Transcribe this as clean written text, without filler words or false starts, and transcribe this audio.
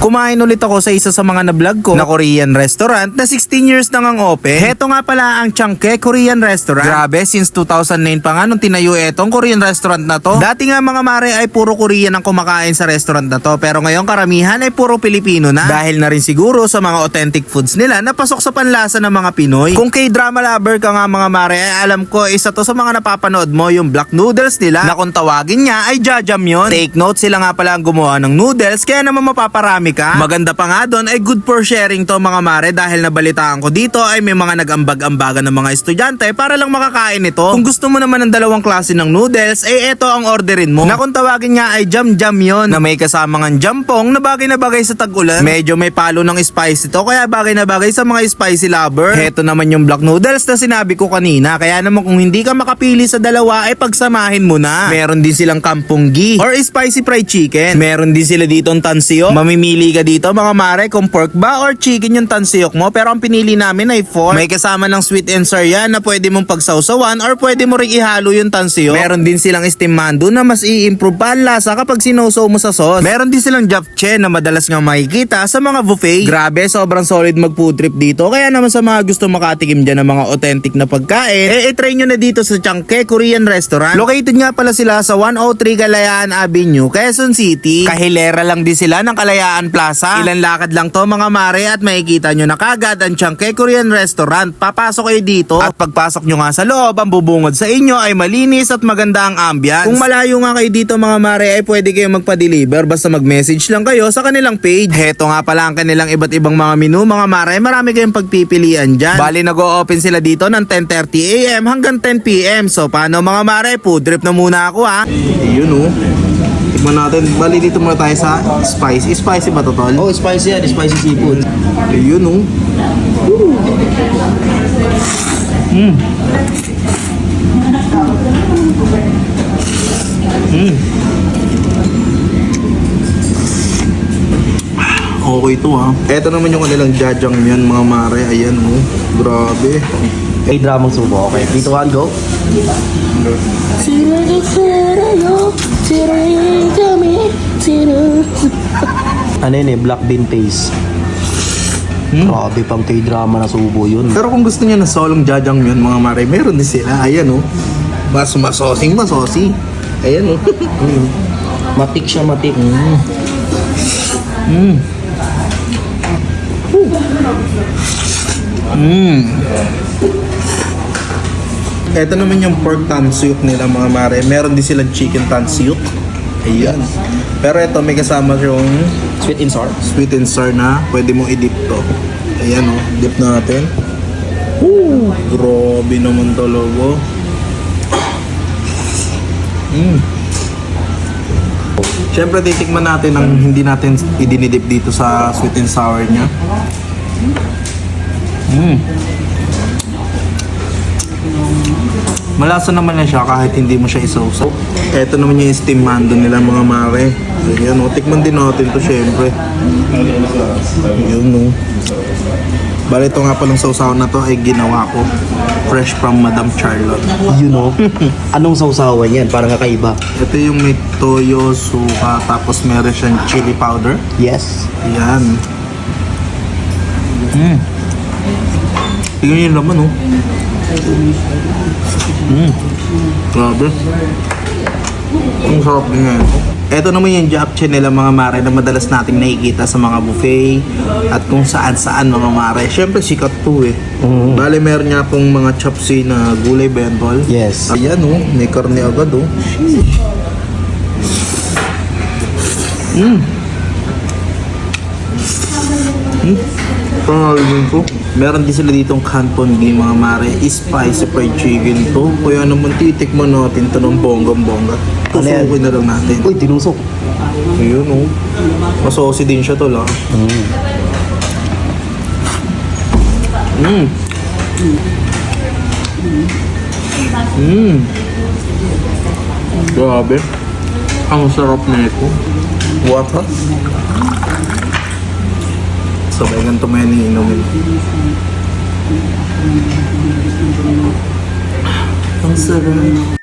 Kumain ulit ako sa isa sa mga na-vlog ko na Korean restaurant na 16 years nang ang open. Heto nga pala ang Changke Korean Restaurant. Grabe, since 2009 pa nga nung tinayo etong Korean restaurant na to. Dati nga mga mare ay puro Korean ang kumakain sa restaurant na to, pero ngayon karamihan ay puro Pilipino na. Dahil na rin siguro sa mga authentic foods nila na pasok sa panlasa ng mga Pinoy. Kung K-drama lover ka nga mga mare, ay alam ko isa to sa mga napapanood mo, yung black noodles nila na kung tawagin niya ay jajam yun. Take note, sila nga pala ang gumawa ng noodles, kaya naman mapaparami ka. Maganda pa nga doon ay good for sharing to mga mare, dahil nabalitaan ko dito ay may mga nag-ambag-ambagan ng mga estudyante para lang makakain ito. Kung gusto mo naman ng dalawang klase ng noodles, eh eto ang orderin mo. Na kung tawagin nga ay jam-jam yon, na may kasama ng jampong na bagay sa tag-ulan. Medyo may palo ng spice ito, kaya bagay na bagay sa mga spicy lover. Heto naman yung black noodles na sinabi ko kanina, kaya naman kung hindi ka makapili sa dalawa ay pagsamahin mo na. Meron din silang kampunggi or spicy fried chicken. Meron din sila ditong tansiyok. Mamimili ka dito mga mare kung pork ba or chicken yung tansiyok mo, pero ang pinili namin ay pork. May kasama ng sweet and sour yan na pwede mong pagsawsawan or pwede mo rin ihalo yung tansiyok. Meron din silang steam mando na mas i-improve pa ang lasa kapag sinusaw mo sa sauce. Meron din silang japchae na madalas nga makikita sa mga buffet. Grabe, sobrang solid mag food trip dito, kaya naman sa mga gusto makatikim dyan ng mga authentic na pagkain, try nyo na dito sa Changke Korean Restaurant. Located nga pala sila sa 103 Kalayaan Avenue, Quezon City. Kahilera lang din sila ng Kalayaan Plaza. Ilan lakad lang to mga mare at makikita nyo na kagad ang Changke Korean Restaurant. Papasok kayo dito at pagpasok nyo nga sa loob, ang bubungod sa inyo ay malinis at maganda ang ambience. Kung malayo nga kayo dito mga mare ay pwede kayo magpa-deliver, basta mag-message lang kayo sa kanilang page. Heto nga pala ang kanilang iba't ibang mga menu mga mare, marami kayong pagpipilian dyan. Bali nag-o-open sila dito ng 10:30 AM hanggang 10 PM. So paano mga mare, food trip na muna ako ha. Yun oh. Tikman natin. Bali dito muna tayo sa spicy. Spicy ba to tol? Oh, spicy yan. Spicy seafood. Yun oh. Okay to ha. Ito naman yung kanilang jajang yan mga mare. Ayan oh. Grabe. K-dramang subo. Okay. 3, 2, 1, go. Ano yun eh? Black bean paste. Grabe pang K-drama na subo yun. Pero kung gusto niyo ng solong jajang yun mga mare, meron din sila. Ayan oh. Mas masosing masosi. Ayan oh. Matik siya, matik. Ito naman yung pork tansiyuk nila mga mare. Meron din silang chicken tansiyuk. Ayan. Pero ito may kasama yung Sweet and sour. sweet and sour na pwede mong i-dip to. Ayan o, dip natin. Grabe naman talaga. Siyempre titikman natin ang hindi natin idinidip dito sa sweet and sour niya. Malasa naman na siya kahit hindi mo siya isawsaw. Ito naman yung steam mando nila mga mare. Ayan o, tikman din natin to syempre. Yun o. Bali ito nga palang sausaw na to ay ginawa ko. Fresh from Madam Charlotte. You know? Anong sausawan yan? Parang kakaiba. Ito yung may toyo, suka, tapos meron siyang chili powder. Yes. Ayan. Tingnan nyo yung laman o. Grabe. Ang sarap din yan. Ito naman yung japchae nila mga mare na madalas nating nakikita sa mga buffet at kung saan-saan mga mare. Siyempre sikat to eh. Bale meron niya akong mga chopsy na gulay bentol. Yes. Ayan oh, may karne agad oh. Pangalan ko. Meron din sila ditong kantongi mga mare. Spicy fried chicken to. Kaya naman titikman natin to ng bonggang-bongga. Tusukin na lang natin. Uy, tinusok. Ayun oh. Masosi din siya tol ah. Grabe. Ang sarap nito. What ha? Sabay ganito mo yan iinumin. Ang sarap.